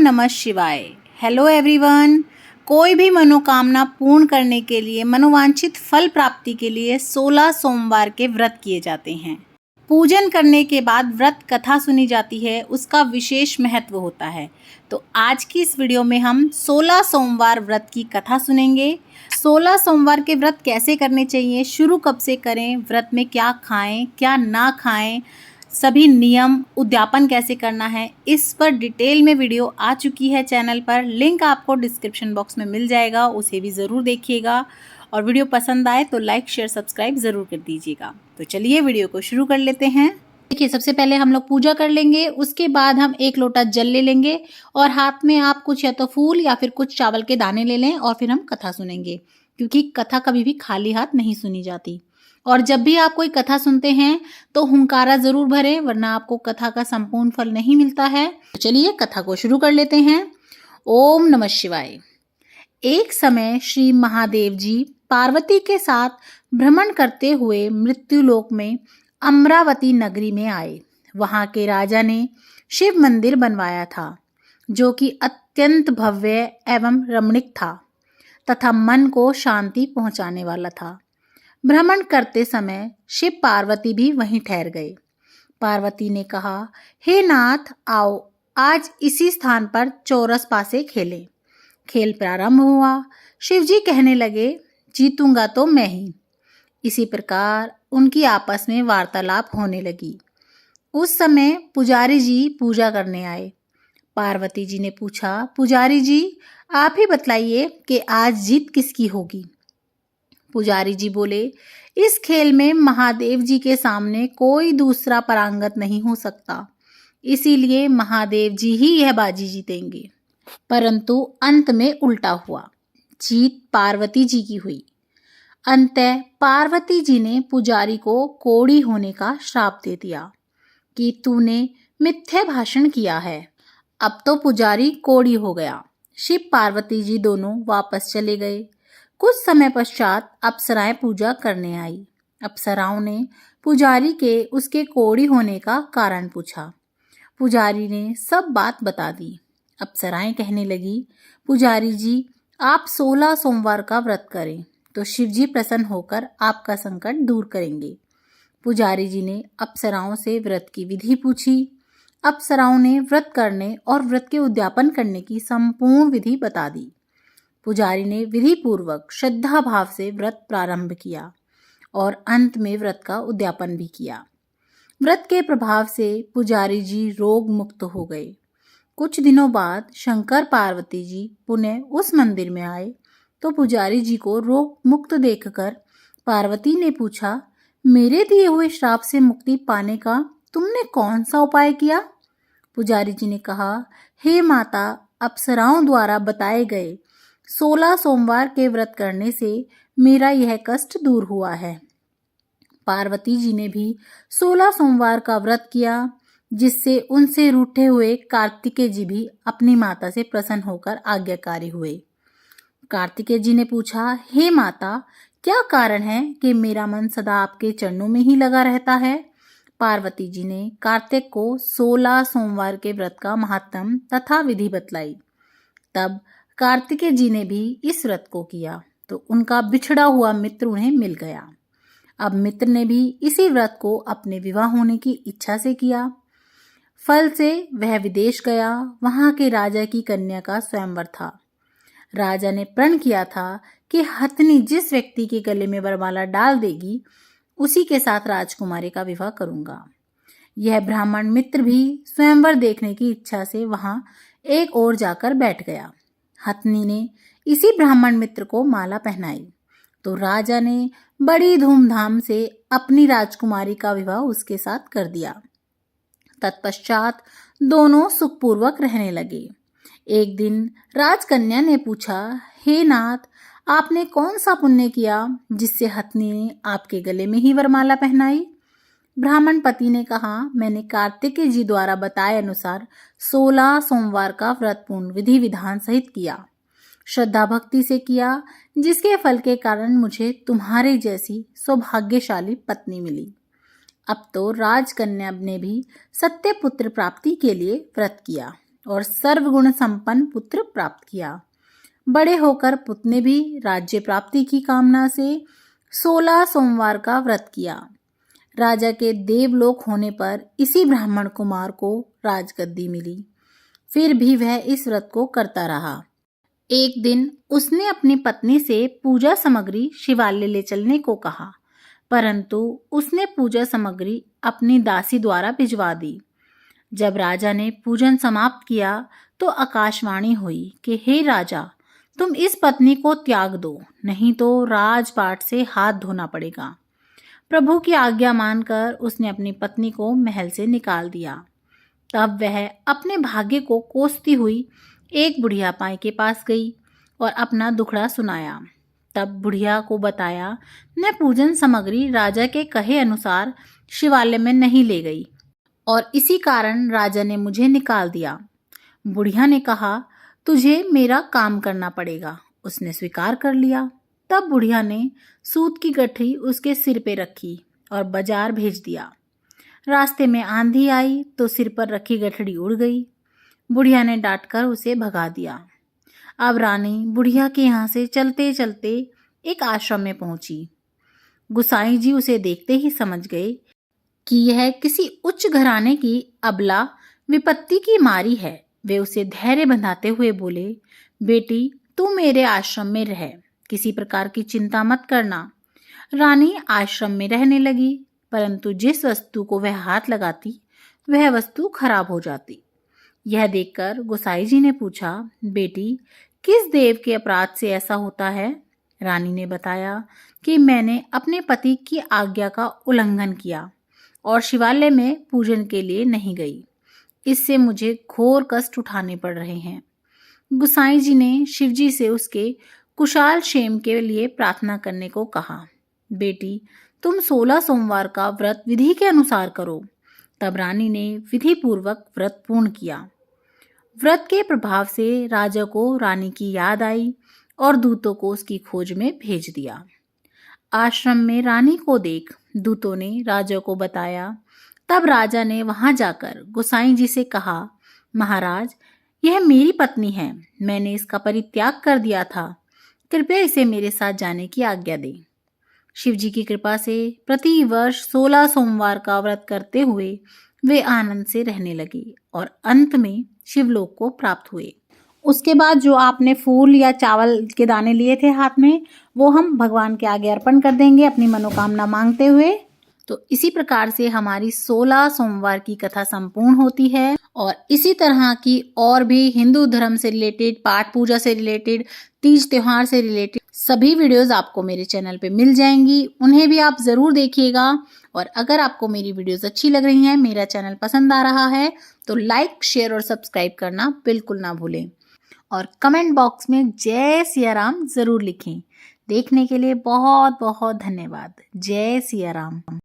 नमः शिवाय। Hello everyone. कोई भी मनोकामना पूर्ण करने के लिए, मनोवांछित फल प्राप्ति के लिए 16 सोमवार के व्रत किए जाते हैं। पूजन करने के बाद व्रत कथा सुनी जाती है, उसका विशेष महत्व होता है। तो आज की इस वीडियो में हम 16 सोमवार व्रत की कथा सुनेंगे। 16 सोमवार के व्रत कैसे करने चाहिए, शुरू कब से करें, व्रत में क्या खाएं क्या ना खाएं, सभी नियम, उद्यापन कैसे करना है, इस पर डिटेल में वीडियो आ चुकी है चैनल पर। लिंक आपको डिस्क्रिप्शन बॉक्स में मिल जाएगा, उसे भी ज़रूर देखिएगा। और वीडियो पसंद आए तो लाइक शेयर सब्सक्राइब ज़रूर कर दीजिएगा। तो चलिए वीडियो को शुरू कर लेते हैं। देखिए, सबसे पहले हम लोग पूजा कर लेंगे, उसके बाद हम एक लोटा जल ले लेंगे और हाथ में आप कुछ या तो फूल या फिर कुछ चावल के दाने ले लें और फिर हम कथा सुनेंगे, क्योंकि कथा कभी भी खाली हाथ नहीं सुनी जाती। और जब भी आप कोई कथा सुनते हैं तो हुंकारा जरूर भरें, वरना आपको कथा का संपूर्ण फल नहीं मिलता है। तो चलिए कथा को शुरू कर लेते हैं। ओम नमः शिवाय। एक समय श्री महादेव जी पार्वती के साथ भ्रमण करते हुए मृत्युलोक में अमरावती नगरी में आए। वहां के राजा ने शिव मंदिर बनवाया था, जो कि अत्यंत भव्य एवं रमणीक था तथा मन को शांति पहुंचाने वाला था। भ्रमण करते समय शिव पार्वती भी वहीं ठहर गए। पार्वती ने कहा, हे नाथ, आओ आज इसी स्थान पर चौरस पासे खेलें। खेल प्रारंभ हुआ। शिवजी कहने लगे, जीतूंगा तो मैं ही। इसी प्रकार उनकी आपस में वार्तालाप होने लगी। उस समय पुजारी जी पूजा करने आए। पार्वती जी ने पूछा, पुजारी जी आप ही बतलाइए कि आज जीत किसकी होगी। पुजारी जी बोले, इस खेल में महादेव जी के सामने कोई दूसरा परांगत नहीं हो सकता, इसीलिए महादेव जी ही यह बाजी जीतेंगे। परंतु अंत में उल्टा हुआ, जीत पार्वती जी की हुई। अंततः पार्वती जी ने पुजारी को कोढ़ी होने का श्राप दे दिया कि तूने मिथ्या भाषण किया है। अब तो पुजारी कोढ़ी हो गया। शिव पार्वती जी दोनों वापस चले गए। कुछ समय पश्चात अप्सराएं पूजा करने आई। अप्सराओं ने पुजारी के उसके कोढ़ी होने का कारण पूछा। पुजारी ने सब बात बता दी। अप्सराएं कहने लगी, पुजारी जी आप 16 सोमवार का व्रत करें तो शिवजी प्रसन्न होकर आपका संकट दूर करेंगे। पुजारी जी ने अप्सराओं से व्रत की विधि पूछी। अप्सराओं ने व्रत करने और व्रत के उद्यापन करने की संपूर्ण विधि बता दी। पुजारी ने विधि पूर्वक श्रद्धा भाव से व्रत प्रारंभ किया और अंत में व्रत का उद्यापन भी किया। व्रत के प्रभाव से पुजारी जी रोग मुक्त हो गए। कुछ दिनों बाद शंकर पार्वती जी पुनः उस मंदिर में आए तो पुजारी जी को रोग मुक्त देखकर पार्वती ने पूछा, मेरे दिए हुए श्राप से मुक्ति पाने का तुमने कौन सा उपाय किया। पुजारी जी ने कहा, हे माता, अप्सराओं द्वारा बताए गए 16 सोमवार के व्रत करने से मेरा यह कष्ट दूर हुआ है। पार्वती जी ने भी 16 सोमवार का व्रत किया, जिससे उनसे रूठे हुए कार्तिकेय जी भी अपनी माता से प्रसन्न होकर आज्ञाकारी हुए। कार्तिकेय जी ने पूछा, हे माता, क्या कारण है कि मेरा मन सदा आपके चरणों में ही लगा रहता है। पार्वती जी ने कार्तिक को 16 सोमवार के व्रत का महात्म तथा विधि बतलाई। तब कार्तिकेय जी ने भी इस व्रत को किया तो उनका बिछड़ा हुआ मित्र उन्हें मिल गया। अब मित्र ने भी इसी व्रत को अपने विवाह होने की इच्छा से किया। फल से वह विदेश गया। वहां के राजा की कन्या का स्वयंवर था। राजा ने प्रण किया था कि हथनी जिस व्यक्ति के गले में वरमाला डाल देगी, उसी के साथ राजकुमारी का विवाह करूंगा। यह ब्राह्मण मित्र भी स्वयंवर देखने की इच्छा से वहां एक ओर जाकर बैठ गया। हथनी ने इसी ब्राह्मण मित्र को माला पहनाई तो राजा ने बड़ी धूमधाम से अपनी राजकुमारी का विवाह उसके साथ कर दिया। तत्पश्चात दोनों सुखपूर्वक रहने लगे। एक दिन राजकन्या ने पूछा, हे नाथ, आपने कौन सा पुण्य किया जिससे हथनी ने आपके गले में ही वरमाला पहनाई। ब्राह्मण पति ने कहा, मैंने कार्तिकेय जी द्वारा बताए अनुसार 16 सोमवार का व्रत पूर्ण विधि विधान सहित किया, श्रद्धा भक्ति से किया, जिसके फल के कारण मुझे तुम्हारे जैसी सौभाग्यशाली पत्नी मिली। अब तो राजकन्या ने भी सत्य पुत्र प्राप्ति के लिए व्रत किया और सर्वगुण संपन्न पुत्र प्राप्त किया। बड़े होकर पुत्र ने भी राज्य प्राप्ति की कामना से 16 सोमवार का व्रत किया। राजा के देवलोक होने पर इसी ब्राह्मण कुमार को राजगद्दी मिली। फिर भी वह इस व्रत को करता रहा। एक दिन उसने अपनी पत्नी से पूजा सामग्री शिवालय ले चलने को कहा, परंतु उसने पूजा सामग्री अपनी दासी द्वारा भिजवा दी। जब राजा ने पूजन समाप्त किया तो आकाशवाणी हुई कि हे राजा, तुम इस पत्नी को त्याग दो, नहीं तो राजपाट से हाथ धोना पड़ेगा। प्रभु की आज्ञा मानकर उसने अपनी पत्नी को महल से निकाल दिया। तब वह अपने भाग्य को कोसती हुई एक बुढ़िया पाई के पास गई और अपना दुखड़ा सुनाया। तब बुढ़िया को बताया, मैं पूजन सामग्री राजा के कहे अनुसार शिवालय में नहीं ले गई और इसी कारण राजा ने मुझे निकाल दिया। बुढ़िया ने कहा, तुझे मेरा काम करना पड़ेगा। उसने स्वीकार कर लिया। तब बुढ़िया ने सूत की गठरी उसके सिर पे रखी और बाजार भेज दिया। रास्ते में आंधी आई तो सिर पर रखी गठरी उड़ गई। बुढ़िया ने डांटकर उसे भगा दिया। अब रानी बुढ़िया के यहाँ से चलते चलते एक आश्रम में पहुंची। गुसाई जी उसे देखते ही समझ गए कि यह किसी उच्च घराने की अबला विपत्ति की मारी है। वे उसे धैर्य बंधाते हुए बोले, बेटी, तू मेरे आश्रम में रह, किसी प्रकार की चिंता मत करना। रानी आश्रम में रहने लगी, परंतु जिस वस्तु को वह हाथ लगाती वह वस्तु खराब हो जाती। यह देखकर गोसाई जी ने पूछा, बेटी, किस देव के अपराध से ऐसा होता है? रानी ने बताया कि मैंने अपने पति की आज्ञा का उल्लंघन किया और शिवालय में पूजन के लिए नहीं गई। इससे मुझे घोर कष्ट उठाने पड़ रहे हैं। गुसाई जी ने शिवजी से उसके कुशाल क्षेम के लिए प्रार्थना करने को कहा। बेटी, तुम 16 सोमवार का व्रत विधि के अनुसार करो। तब रानी ने विधि पूर्वक व्रत पूर्ण किया। व्रत के प्रभाव से राजा को रानी की याद आई और दूतों को उसकी खोज में भेज दिया। आश्रम में रानी को देख दूतों ने राजा को बताया। तब राजा ने वहां जाकर गोसाई जी से कहा, महाराज, यह मेरी पत्नी है। मैंने इसका परित्याग कर दिया था। कृपया इसे मेरे साथ जाने की आज्ञा दें। शिवजी की कृपा से प्रति वर्ष 16 सोमवार का व्रत करते हुए वे आनंद से रहने लगे और अंत में शिवलोक को प्राप्त हुए। उसके बाद जो आपने फूल या चावल के दाने लिए थे हाथ में, वो हम भगवान के आगे अर्पण कर देंगे अपनी मनोकामना मांगते हुए। तो इसी प्रकार से हमारी 16 सोमवार की कथा संपूर्ण होती है और इसी तरह की और भी हिंदू धर्म से रिलेटेड, पाठ पूजा से रिलेटेड, तीज त्योहार से रिलेटेड सभी वीडियोस आपको मेरे चैनल पे मिल जाएंगी। उन्हें भी आप ज़रूर देखिएगा। और अगर आपको मेरी वीडियोस अच्छी लग रही हैं, मेरा चैनल पसंद आ रहा है, तो लाइक, शेयर और सब्सक्राइब करना बिल्कुल ना भूलें। और कमेंट बॉक्स में जय सिया राम ज़रूर लिखें। देखने के लिए बहुत बहुत धन्यवाद। जय सिया राम।